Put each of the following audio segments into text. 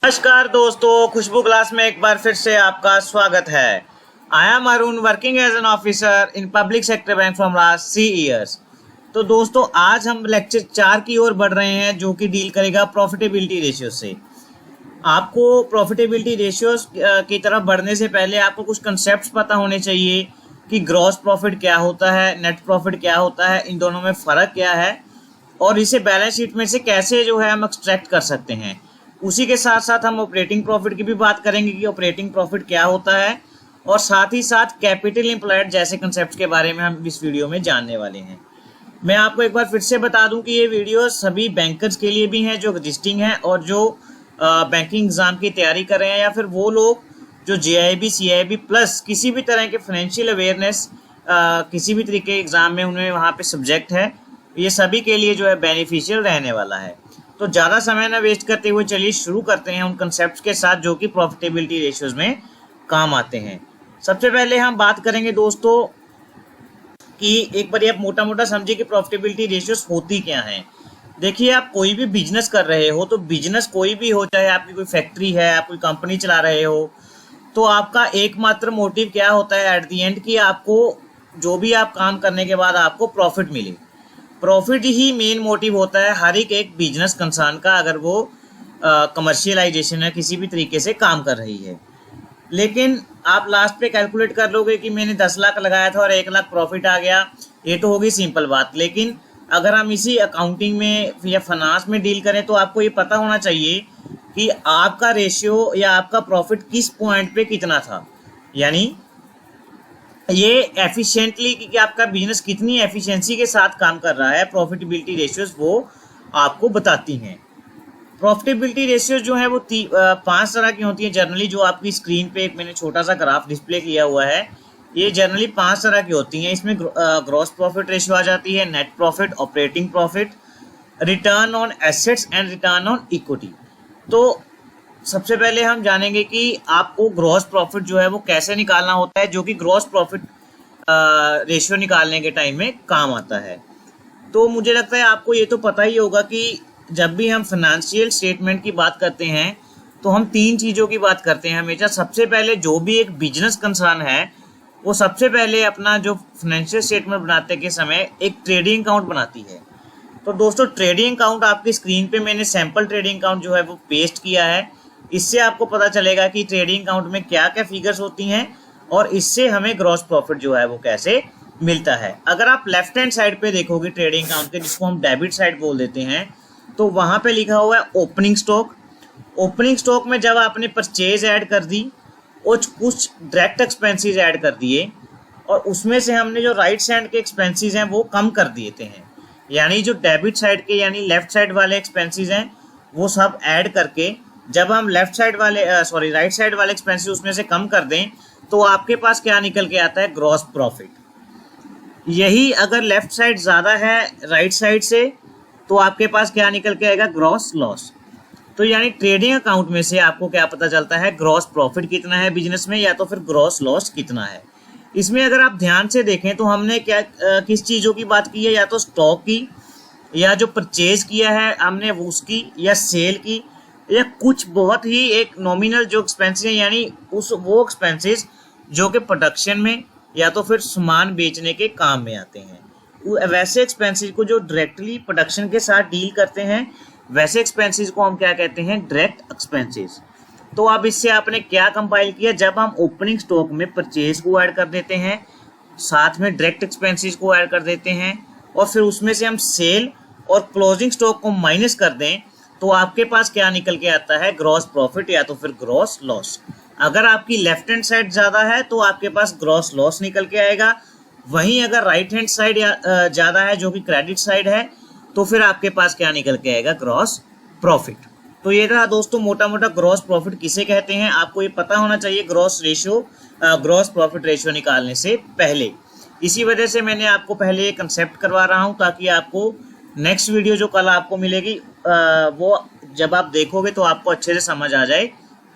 नमस्कार दोस्तों, खुशबू क्लास में एक बार फिर से आपका स्वागत है। I am Arun, working as an officer in public sector bank from last 3 years. तो दोस्तों, आज हम लेक्चर 4 की ओर बढ़ रहे हैं, जो कि डील करेगा प्रॉफिटेबिलिटी रेशियो से। आपको प्रॉफिटेबिलिटी रेशियोज की तरफ बढ़ने से पहले आपको कुछ कंसेप्ट पता होने चाहिए कि ग्रॉस प्रॉफिट क्या होता है, नेट प्रॉफिट क्या होता है, इन दोनों में फ़र्क क्या है और इसे बैलेंस शीट में से कैसे जो है हम एक्सट्रैक्ट कर सकते हैं। उसी के साथ साथ हम ऑपरेटिंग प्रॉफिट की भी बात करेंगे कि ऑपरेटिंग प्रॉफिट क्या होता है, और साथ ही साथ कैपिटल एम्प्लॉयड जैसे कंसेप्ट के बारे में हम इस वीडियो में जानने वाले हैं। मैं आपको एक बार फिर से बता दूं कि ये वीडियो सभी बैंकर्स के लिए भी हैं जो रजिस्टिंग हैं और जो बैंकिंग एग्जाम की तैयारी कर रहे हैं, या फिर वो लोग जो JIB CIB प्लस किसी भी तरह के फाइनेंशियल अवेयरनेस किसी भी तरीके के एग्जाम में उन्हें वहाँ पे सब्जेक्ट है, ये सभी के लिए जो है बेनिफिशियल रहने वाला है। तो ज़्यादा समय ना वेस्ट करते हुए चलिए शुरू करते हैं उन कंसेप्ट्स के साथ जो कि प्रॉफिटेबिलिटी रेशियोज में काम आते हैं। सबसे पहले हम बात करेंगे दोस्तों कि एक बार आप मोटा मोटा समझिए कि प्रॉफिटेबिलिटी रेशियोज होती क्या हैं। देखिए, आप कोई भी बिजनेस कर रहे हो, तो बिजनेस कोई भी हो, चाहे आपकी कोई फैक्ट्री है, आप कोई कंपनी चला रहे हो, तो आपका एकमात्र मोटिव क्या होता है एट दी एंड, कि आपको जो भी आप काम करने के बाद आपको प्रॉफिट मिले। प्रॉफिट ही मेन मोटिव होता है हर एक बिजनेस कंसर्न का, अगर वो कमर्शियलाइजेशन है, किसी भी तरीके से काम कर रही है। लेकिन आप लास्ट पे कैलकुलेट कर लोगे कि मैंने 10 लाख लगाया था और 1 लाख प्रॉफिट आ गया, ये तो होगी सिंपल बात। लेकिन अगर हम इसी अकाउंटिंग में या फाइनेंस में डील करें, तो आपको ये पता होना चाहिए कि आपका रेशियो या आपका प्रॉफिट किस पॉइंट पे कितना था। यानी ये एफिशिएंटली कि आपका बिजनेस कितनी एफिशिएंसी के साथ काम कर रहा है, प्रॉफिटेबिलिटी रेशियोज वो आपको बताती हैं। प्रॉफिटेबिलिटी रेशियोज जो है वो 5 तरह की होती है जनरली, जो आपकी स्क्रीन पे एक मैंने छोटा सा ग्राफ डिस्प्ले किया हुआ है। ये जनरली 5 तरह की होती हैं। इसमें ग्रॉस प्रॉफिट रेशियो आ जाती है, net profit, operating profit, return on assets and return on equity. तो सबसे पहले हम जानेंगे कि आपको ग्रॉस प्रॉफिट जो है वो कैसे निकालना होता है, जो कि ग्रॉस प्रॉफिट रेशियो निकालने के टाइम में काम आता है। तो मुझे लगता है आपको ये तो पता ही होगा कि जब भी हम फाइनेंशियल स्टेटमेंट की बात करते हैं, तो हम 3 चीज़ों की बात करते हैं हमेशा। सबसे पहले जो भी एक बिजनेस कंसर्न है, वो सबसे पहले अपना जो फाइनेंशियल स्टेटमेंट बनाते के समय एक ट्रेडिंग अकाउंट बनाती है। तो दोस्तों, ट्रेडिंग अकाउंट आपकी स्क्रीन पे मैंने सैम्पल ट्रेडिंग अकाउंट जो है वो पेस्ट किया है। इससे आपको पता चलेगा कि ट्रेडिंग अकाउंट में क्या क्या फिगर्स होती हैं और इससे हमें ग्रॉस प्रॉफिट जो है वो कैसे मिलता है। अगर आप लेफ्ट हैंड साइड पे देखोगे ट्रेडिंग अकाउंट के, जिसको हम डेबिट साइड बोल देते हैं, तो वहाँ पे लिखा हुआ है ओपनिंग स्टॉक। ओपनिंग स्टॉक में जब आपने परचेज ऐड कर दी और कुछ डायरेक्ट एक्सपेंसेस ऐड कर दिए, और उसमें से हमने जो राइट साइड के एक्सपेंसेस हैं वो कम कर दिए थे हैं। यानी जो डेबिट साइड के यानी लेफ्ट साइड वाले एक्सपेंसेस हैं वो सब ऐड करके जब हम राइट साइड वाले एक्सपेंसेस उसमें से कम कर दें, तो आपके पास क्या निकल के आता है, ग्रॉस प्रॉफिट। यही अगर लेफ्ट साइड ज़्यादा है राइट साइड से, तो आपके पास क्या निकल के आएगा, ग्रॉस लॉस। तो यानी ट्रेडिंग अकाउंट में से आपको क्या पता चलता है, ग्रॉस प्रॉफिट कितना है बिजनेस में, या तो फिर ग्रॉस लॉस कितना है। इसमें अगर आप ध्यान से देखें तो हमने क्या किस चीज़ों की बात की है, या तो स्टॉक की, या जो परचेज किया है हमने वो उसकी, या सेल की, या कुछ बहुत ही एक नॉमिनल जो एक्सपेंसेस है, यानी वो एक्सपेंसेस जो कि प्रोडक्शन में या तो फिर सामान बेचने के काम में आते हैं। वैसे एक्सपेंसेस को जो डायरेक्टली प्रोडक्शन के साथ डील करते हैं, वैसे एक्सपेंसेस को हम क्या कहते हैं, डायरेक्ट एक्सपेंसेस। तो अब इससे आपने क्या कंपाइल किया, जब हम ओपनिंग स्टॉक में परचेज को ऐड कर देते हैं, साथ में डायरेक्ट एक्सपेंसेस को ऐड कर देते हैं, और फिर उसमें से हम सेल और क्लोजिंग स्टॉक को माइनस कर दें, तो आपके पास क्या निकल के आता है, ग्रॉस प्रॉफिट या तो फिर ग्रॉस लॉस। अगर आपकी लेफ्ट हैंड साइड ज़्यादा है तो आपके पास ग्रॉस लॉस निकल के आएगा। वहीं अगर राइट हैंड साइड ज़्यादा है, जो कि क्रेडिट साइड है, तो फिर आपके पास क्या निकल के आएगा, ग्रॉस प्रॉफिट। तो ये रहा दोस्तों मोटा मोटा ग्रॉस प्रॉफिट किसे कहते हैं। आपको ये पता होना चाहिए ग्रॉस प्रॉफिट रेशियो निकालने से पहले। इसी वजह से मैंने आपको पहले ये कंसेप्ट करवा रहा हूँ, ताकि आपको नेक्स्ट वीडियो जो कल आपको मिलेगी वो जब आप देखोगे तो आपको अच्छे से समझ आ जाए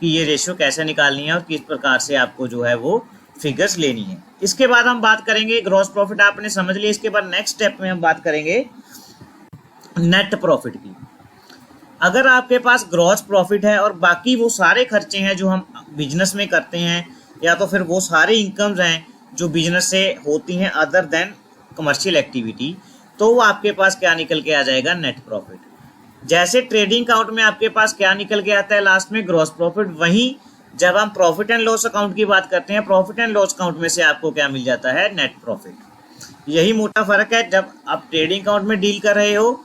कि ये रेशियो कैसे निकालनी है और किस प्रकार से आपको जो है वो फिगर्स लेनी है। इसके बाद हम बात करेंगे ग्रॉस प्रॉफिट आपने समझ लिया। इसके बाद नेक्स्ट स्टेप में हम बात करेंगे नेट प्रॉफिट की। अगर आपके पास ग्रॉस प्रॉफिट है और बाकी वो सारे खर्चे हैं जो हम बिजनेस में करते हैं, या तो फिर वो सारे इनकम्स हैं जो बिजनेस से होती हैं अदर देन कमर्शियल एक्टिविटी, तो वो आपके पास क्या निकल के आ जाएगा, नेट प्रॉफिट। जैसे ट्रेडिंग अकाउंट में आपके पास क्या निकल के आता है लास्ट में, ग्रॉस प्रॉफिट। वहीं जब हम प्रॉफिट एंड लॉस अकाउंट की बात करते हैं, प्रॉफिट एंड लॉस अकाउंट में से आपको क्या मिल जाता है, नेट प्रॉफिट। यही मोटा फर्क है। जब आप ट्रेडिंग अकाउंट में डील कर रहे हो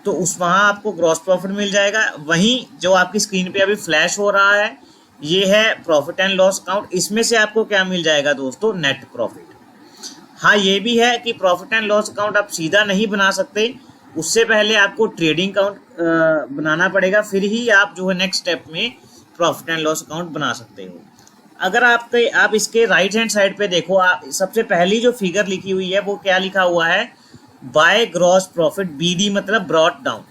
तो उस वहाँ आपको ग्रॉस प्रॉफिट मिल जाएगा। वहीं जो आपकी स्क्रीन पे अभी फ्लैश हो रहा है ये है प्रॉफिट एंड लॉस अकाउंट, इसमें से आपको क्या मिल जाएगा दोस्तों, नेट प्रॉफिट। हाँ, ये भी है कि प्रॉफिट एंड लॉस अकाउंट आप सीधा नहीं बना सकते, उससे पहले आपको ट्रेडिंग अकाउंट बनाना पड़ेगा, फिर ही आप जो है नेक्स्ट स्टेप में प्रॉफिट एंड लॉस अकाउंट बना सकते हो। अगर आप इसके राइट हैंड साइड पे देखो, सबसे पहली जो फिगर लिखी हुई है वो क्या लिखा हुआ है, बाय ग्रॉस प्रॉफिट, BD मतलब ब्रॉट डाउन।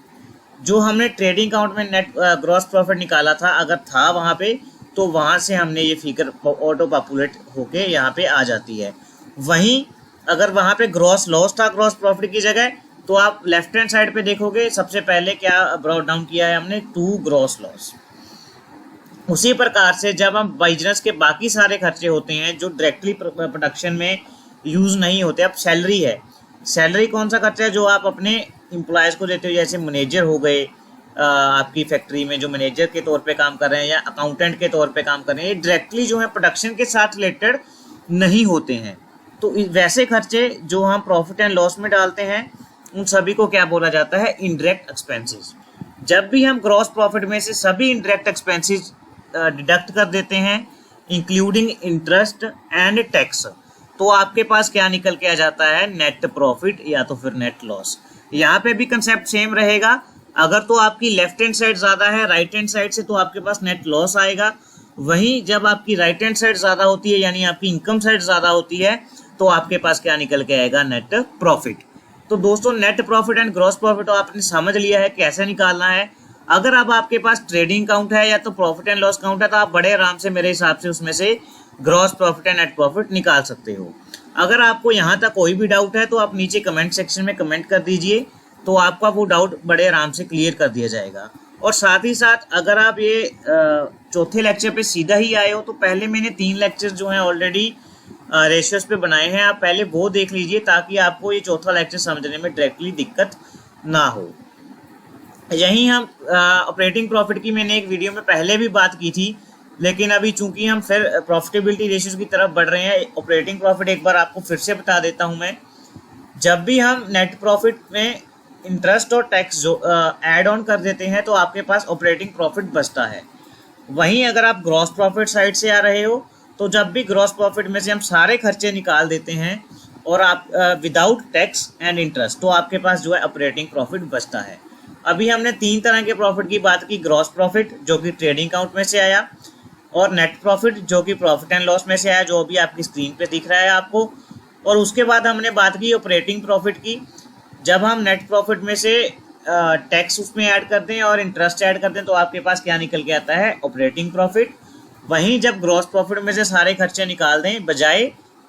जो हमने ट्रेडिंग अकाउंट में नेट ग्रॉस प्रॉफिट निकाला था, अगर था वहाँ पे, तो वहाँ से हमने ये फिगर ऑटो पॉपुलेट होके यहाँ पे आ जाती है। वहीं अगर वहाँ पे ग्रॉस लॉस था ग्रॉस प्रॉफिट की जगह, तो आप लेफ्ट हैंड साइड पे देखोगे सबसे पहले क्या ब्रॉट डाउन किया है हमने, 2 ग्रॉस लॉस। उसी प्रकार से जब हम बिजनेस के बाकी सारे खर्चे होते हैं जो डायरेक्टली प्रोडक्शन में यूज़ नहीं होते, अब सैलरी है, सैलरी कौन सा खर्चा है जो आप अपने एम्प्लॉयज़ को देते हो, जैसे मैनेजर हो गए आपकी फैक्ट्री में जो मैनेजर के तौर पे काम कर रहे हैं या अकाउंटेंट के तौर पे काम कर रहे हैं, ये डायरेक्टली जो है प्रोडक्शन के साथ रिलेटेड नहीं होते हैं। तो वैसे खर्चे जो हम प्रॉफिट एंड लॉस में डालते हैं उन सभी को क्या बोला जाता है, इनडायरेक्ट एक्सपेंसेस। जब भी हम ग्रॉस प्रॉफिट में से सभी इनडायरेक्ट एक्सपेंसेस डिडक्ट कर देते हैं इंक्लूडिंग इंटरेस्ट एंड टैक्स, तो आपके पास क्या निकल के आ जाता है, नेट प्रॉफिट या तो फिर नेट लॉस। यहाँ पे भी कंसेप्ट सेम रहेगा। अगर तो आपकी लेफ्ट हैंड साइड ज़्यादा है राइट हैंड साइड से, तो आपके पास नेट लॉस आएगा। वहीं जब आपकी राइट हैंड साइड ज़्यादा होती है यानी आपकी इनकम साइड ज़्यादा होती है, तो आपके पास क्या निकल के आएगा, नेट प्रॉफिट। तो दोस्तों net profit and gross profit आपने समझ लिया है कैसे निकालना है। अगर अब आपके पास ट्रेडिंग अकाउंट है या तो प्रॉफिट एंड लॉस अकाउंट है, तो आप बड़े आराम से मेरे हिसाब से उसमें से gross profit and net profit निकाल सकते हो। अगर आपको यहाँ तक कोई भी डाउट है तो आप नीचे कमेंट सेक्शन में कमेंट कर दीजिए, तो आपका वो डाउट बड़े आराम से क्लियर कर दिया जाएगा। और साथ ही साथ अगर आप ये चौथे लेक्चर पे सीधा ही आए हो, तो पहले मैंने 3 लेक्चर जो हैं ऑलरेडी रेशियोज पे बनाए हैं, आप पहले वो देख लीजिए ताकि आपको ये चौथा लेक्चर समझने में डायरेक्टली दिक्कत ना हो। यहीं हम ऑपरेटिंग प्रॉफिट की मैंने एक वीडियो में पहले भी बात की थी, लेकिन अभी चूंकि हम फिर प्रॉफिटेबिलिटी रेशियोज की तरफ बढ़ रहे हैं, ऑपरेटिंग प्रॉफिट एक बार आपको फिर से बता देता हूं मैं। जब भी हम नेट प्रॉफिट में इंटरेस्ट और टैक्स जो ऐड ऑन कर देते हैं, तो आपके पास ऑपरेटिंग प्रॉफिट बचता है। वहीं अगर आप ग्रॉस प्रॉफिट साइड से आ रहे हो, तो जब भी ग्रॉस प्रॉफिट में से हम सारे खर्चे निकाल देते हैं और आप विदाउट टैक्स एंड इंटरेस्ट, तो आपके पास जो है ऑपरेटिंग प्रॉफिट बचता है। अभी हमने 3 तरह के प्रॉफिट की बात की, ग्रॉस प्रॉफिट जो कि ट्रेडिंग अकाउंट में से आया, और नेट प्रॉफिट जो कि प्रॉफिट एंड लॉस में से आया, जो अभी आपकी स्क्रीन पे दिख रहा है आपको। और उसके बाद हमने बात की ऑपरेटिंग प्रॉफिट की। जब हम नेट प्रॉफिट में से टैक्स उसमें ऐड कर दें और इंटरेस्ट ऐड कर दें, तो आपके पास क्या निकल के आता है, ऑपरेटिंग प्रॉफिट। वहीं जब ग्रॉस प्रॉफिट में से सारे खर्चे निकाल दें बजाय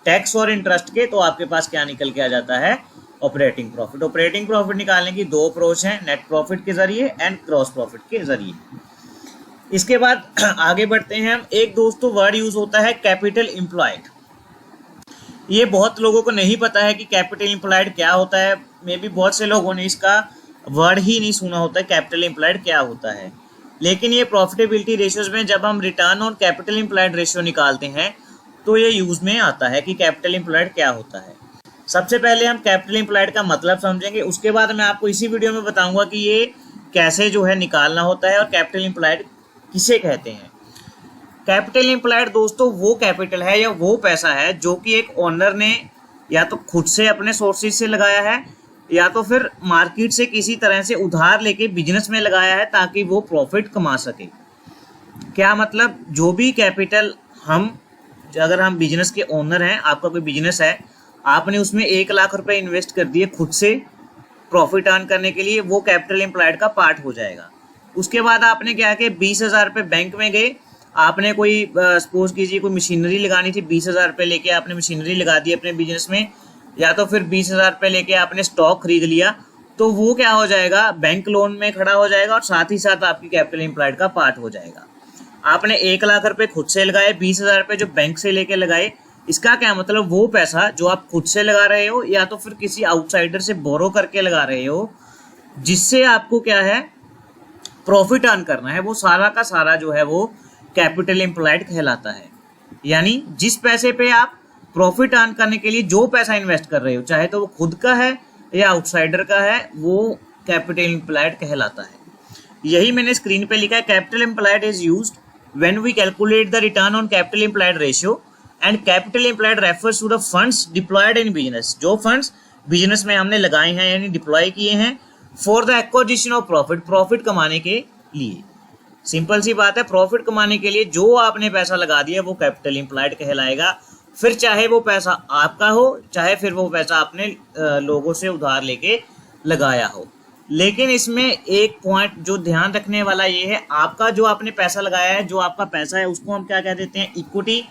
टैक्स और इंटरेस्ट के, तो आपके पास क्या निकल के आ जाता है, ऑपरेटिंग प्रॉफिट। ऑपरेटिंग प्रॉफिट निकालने की 2 अप्रोच हैं, नेट प्रॉफिट के जरिए एंड ग्रॉस प्रॉफिट के जरिए। इसके बाद आगे बढ़ते हैं हम। एक दोस्तों वर्ड यूज होता है कैपिटल एम्प्लॉयड। ये बहुत लोगों को नहीं पता है कि कैपिटल एम्प्लॉयड क्या होता है। मे बी बहुत से लोगों ने इसका वर्ड ही नहीं सुना होता है, कैपिटल एम्प्लॉयड क्या होता है। लेकिन ये प्रॉफिटेबिलिटी रेशियोज में जब हम return on capital employed ratio निकालते हैं, तो ये यूज में आता है कि कैपिटल एम्प्लॉयड क्या होता है। सबसे पहले हम कैपिटल एम्प्लॉयड का मतलब समझेंगे, उसके बाद मैं आपको इसी वीडियो में बताऊंगा कि ये कैसे जो है निकालना होता है और कैपिटल एम्प्लॉयड किसे कहते हैं। कैपिटल एम्प्लॉयड दोस्तों वो कैपिटल है या वो पैसा है जो कि एक ओनर ने या तो खुद से अपने सोर्सेज से लगाया है या तो फिर मार्केट से किसी तरह से उधार लेके बिजनेस में लगाया है ताकि वो प्रॉफिट कमा सके। क्या मतलब, जो भी कैपिटल अगर हम बिजनेस के ओनर हैं, आपका कोई बिजनेस है, आपने उसमें 1 लाख रुपए इन्वेस्ट कर दिए खुद से प्रॉफिट अर्न करने के लिए, वो कैपिटल एम्प्लॉयड का पार्ट हो जाएगा। उसके बाद आपने क्या कि 20,000 रुपये बैंक में गए, आपने कोई सपोज कीजिए कोई मशीनरी लगानी थी, 20,000 रुपये लेके आपने मशीनरी लगा दी अपने बिजनेस में, या तो फिर 20,000 रुपये लेके आपने स्टॉक खरीद लिया तो वो क्या हो जाएगा, बैंक लोन में खड़ा हो जाएगा और साथ ही साथ आपकी कैपिटल एम्प्लॉयड का पार्ट हो जाएगा। आपने 1 लाख रुपए खुद से लगाए, 20,000 रुपए जो बैंक से लेके लगाए, इसका क्या मतलब, वो पैसा जो आप खुद से लगा रहे हो या तो फिर किसी आउटसाइडर से बोरो करके लगा रहे हो, जिससे आपको क्या है प्रॉफिट अर्न करना है, वो सारा का सारा जो है वो कैपिटल एम्प्लॉयड कहलाता है। यानी जिस पैसे पे आप प्रॉफिट अर्न करने के लिए जो पैसा इन्वेस्ट कर रहे हो, चाहे तो वो खुद का है या आउटसाइडर का है, वो कैपिटल एम्प्लॉयड कहलाता है। यही मैंने स्क्रीन पे लिखा है, capital employed is used when we calculate the return on capital employed ratio and capital employed refers to the funds deployed in business. जो फंड्स बिजनेस में हमने लगाए हैं यानी डिप्लॉय किए हैं for the acquisition of profit, profit कमाने के लिए। सिंपल सी बात है, प्रॉफिट कमाने के लिए जो आपने पैसा लगा दिया वो कैपिटल एम्प्लॉयड कहलाएगा। फिर चाहे वो पैसा आपका हो, चाहे फिर वो पैसा आपने लोगों से उधार लेके लगाया हो। लेकिन इसमें एक पॉइंट जो ध्यान रखने वाला ये है, आपका जो आपने पैसा लगाया है, जो आपका पैसा है, उसको हम क्या कह देते हैं, इक्विटी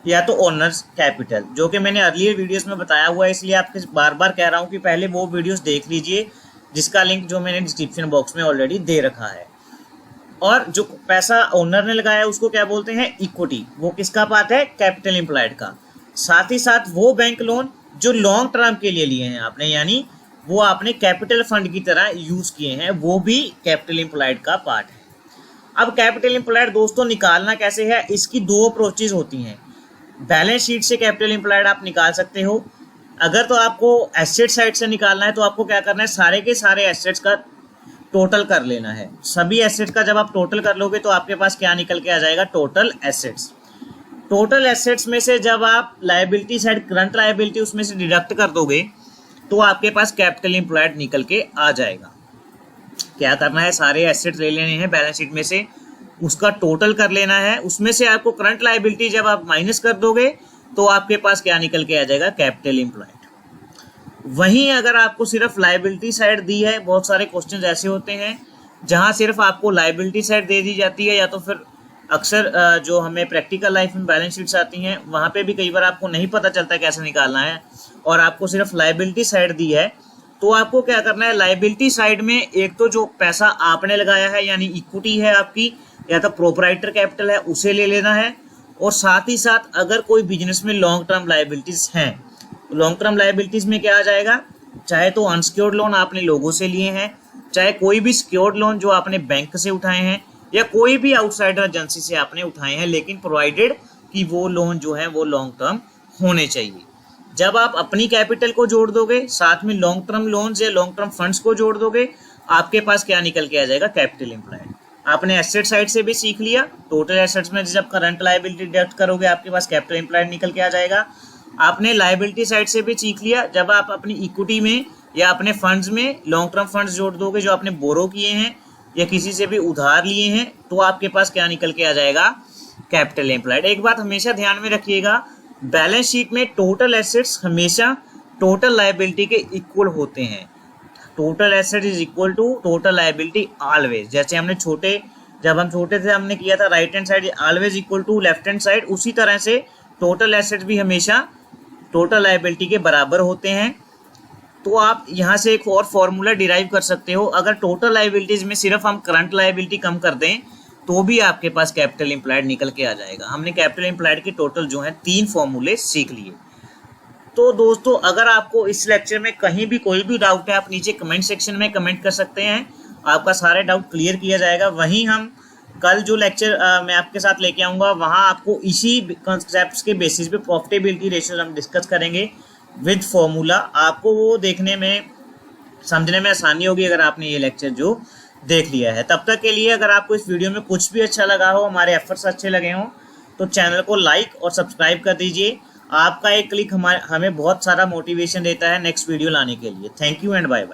या तो ओनर्स कैपिटल, जो कि मैंने अर्लियर वीडियोस में बताया हुआ है, इसलिए आपके बार बार कह रहा हूँ कि पहले वो वीडियोस देख लीजिए, जिसका लिंक जो मैंने डिस्क्रिप्शन बॉक्स में ऑलरेडी दे रखा है। और जो पैसा ओनर ने लगाया है उसको क्या बोलते हैं, इक्विटी। वो किसका पार्ट है, कैपिटल एम्प्लॉयड का। साथ ही साथ वो बैंक लोन जो लॉन्ग टर्म के लिए लिए हैं आपने, यानी वो आपने कैपिटल फंड की तरह यूज किए हैं, वो भी कैपिटल एम्प्लॉयड का पार्ट है। अब कैपिटल एम्प्लॉयड दोस्तों निकालना कैसे है, इसकी 2 अप्रोचेज होती हैं। बैलेंस शीट से कैपिटल एम्प्लॉयड आप निकाल सकते हो। अगर तो आपको एसेट साइड से निकालना है तो आपको क्या करना है, सारे के सारे एसेट्स का टोटल कर लेना है। सभी एसेट्स का जब आप टोटल कर लोगे तो आपके पास क्या निकल के आ जाएगा, टोटल एसेट्स। टोटल एसेट्स में से जब आप लायबिलिटी साइड, करंट लायबिलिटी उसमें से डिडक्ट कर दोगे तो आपके पास कैपिटल एम्प्लॉयड निकल के आ जाएगा। क्या करना है, सारे एसेट्स ले लेने हैं बैलेंस शीट में से, उसका टोटल कर लेना है, उसमें से आपको करंट लायबिलिटी जब आप माइनस कर दोगे तो आपके पास क्या निकल के आ जाएगा, कैपिटल एम्प्लॉयड। वहीं अगर आपको सिर्फ लायबिलिटी साइड दी है, बहुत सारे क्वेश्चन ऐसे होते हैं जहां सिर्फ आपको लायबिलिटी साइड दे दी जाती है, या तो फिर अक्सर जो हमें प्रैक्टिकल लाइफ में बैलेंस शीट्स आती हैं वहां पे भी कई बार आपको नहीं पता चलता कैसे निकालना है और आपको सिर्फ लायबिलिटी साइड दी है, तो आपको क्या करना है, लायबिलिटी साइड में एक तो जो पैसा आपने लगाया है यानी इक्विटी है आपकी, या तो प्रोपराइटर कैपिटल है, उसे ले लेना है। और साथ ही साथ अगर कोई बिजनेस में लॉन्ग टर्म लायबिलिटीज हैं, लॉन्ग टर्म लायबिलिटीज में क्या आ जाएगा, चाहे तो अनसिक्योर्ड लोन आपने लोगों से लिए हैं, चाहे कोई भी सिक्योर्ड लोन जो आपने बैंक से उठाए हैं, या कोई भी आउटसाइडर एजेंसी से आपने उठाए हैं, लेकिन प्रोवाइडेड कि वो लोन जो है वो लॉन्ग टर्म होने चाहिए। जब आप अपनी कैपिटल को जोड़ दोगे, साथ में लॉन्ग टर्म लोन्स या लॉन्ग टर्म फंड्स को जोड़ दोगे, आपके पास क्या निकल के आ जाएगा, कैपिटल एम्प्लॉयड। आपने एसेट साइड से भी सीख लिया, टोटल एसेट्स में जब करंट लायबिलिटी डिडक्ट करोगे आपके पास कैपिटल एम्प्लॉयड निकल के आ जाएगा। आपने लायबिलिटी साइड से भी सीख लिया, जब आप अपनी इक्विटी में या अपने फंड्स में लॉन्ग टर्म फंड्स जोड़ दोगे जो आपने बोरो किए हैं या किसी से भी उधार लिए हैं, तो आपके पास क्या निकल के आ जाएगा, कैपिटल एम्प्लॉयड। एक बात हमेशा ध्यान में रखिएगा, बैलेंस शीट में टोटल एसेट्स हमेशा टोटल लायबिलिटी के इक्वल होते हैं। Total asset is equal to total liability always. जैसे जब हम छोटे थे हमने किया था right hand side always equal to left hand side, उसी तरह से टोटल एसेट भी हमेशा टोटल लायबिलिटी के बराबर होते हैं। तो आप यहाँ से एक और फॉर्मूला डिराइव कर सकते हो, अगर टोटल लायबिलिटीज में सिर्फ हम करंट लायबिलिटी कम कर दें तो भी आपके पास कैपिटल एम्प्लॉयड निकल के आ जाएगा। हमने कैपिटल एम्प्लॉयड के टोटल जो है 3 फॉर्मूले सीख लिए। तो दोस्तों अगर आपको इस लेक्चर में कहीं भी कोई भी डाउट है, आप नीचे कमेंट सेक्शन में कमेंट कर सकते हैं, आपका सारे डाउट क्लियर किया जाएगा। वहीं हम कल जो लेक्चर मैं आपके साथ लेके आऊँगा वहाँ आपको इसी कॉन्सेप्ट्स के बेसिस पे प्रॉफिटेबिलिटी रेशियो हम डिस्कस करेंगे विद फॉर्मूला। आपको वो देखने में समझने में आसानी होगी अगर आपने ये लेक्चर जो देख लिया है। तब तक के लिए अगर आपको इस वीडियो में कुछ भी अच्छा लगा हो, हमारे एफर्ट्स अच्छे लगे हों, तो चैनल को लाइक और सब्सक्राइब कर दीजिए। आपका एक क्लिक हमें बहुत सारा मोटिवेशन देता है नेक्स्ट वीडियो लाने के लिए। Thank you and bye bye.